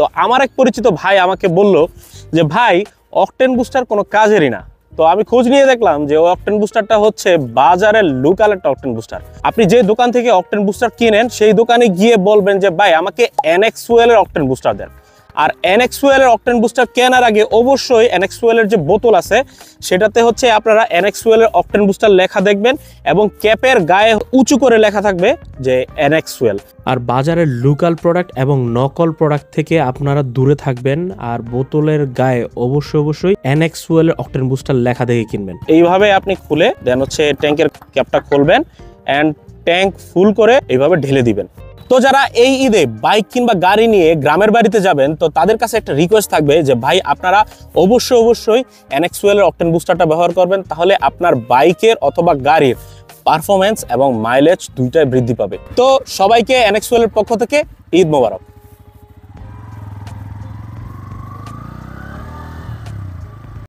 তো আমার এক পরিচিত ভাই আমাকে বলল যে ভাই অকটেন বুস্টার কোনো কাজেরই না। তো আমি খোঁজ নিয়ে দেখলাম যে ওই অকটেন বুস্টারটা হচ্ছে বাজারের লোকাল একটা অকটেন বুস্টার। আপনি যে দোকান থেকে অকটেন বুস্টার কিনেন সেই দোকানে গিয়ে বলবেন যে ভাই আমাকে NX Fuel এর অকটেন বুস্টার দেন। আর NX Fuel এর অকটেন বুস্টার কেনার আগে অবশ্যই NX Fuel এর যে বোতল আছে সেটাতে হচ্ছে আপনারা NX Fuel এর অকটেন বুস্টার লেখা দেখবেন এবং ক্যাপের গায়ে উঁচু করে লেখা থাকবে যে NX Fuel। আর বাজারের লোকাল প্রোডাক্ট এবং নকল প্রোডাক্ট থেকে আপনারা দূরে থাকবেন। আর বোতলের গায়ে অবশ্যই NX Fuel এর অকটেন বুস্টার লেখা দেখে কিনবেন। এইভাবে আপনি খুলে দেন হচ্ছে ট্যাঙ্কের ক্যাপটা খুলবেন অ্যান্ড ট্যাঙ্ক ফুল করে এইভাবে ঢেলে দিবেন। তো যারা এই ঈদে বাইক কিংবা গাড়ি নিয়ে গ্রামের বাড়িতে যাবেন তো তাদের কাছে একটা রিকোয়েস্ট থাকবে যে ভাই আপনারা অবশ্যই NX Fuel এর অকটেন বুস্টারটা ব্যবহার করবেন, তাহলে আপনার বাইকের অথবা গাড়ির পারফরমেন্স এবং মাইলেজ দুইটাই বৃদ্ধি পাবে। তো সবাইকে NX Fuel এর পক্ষ থেকে ঈদ মোবারক।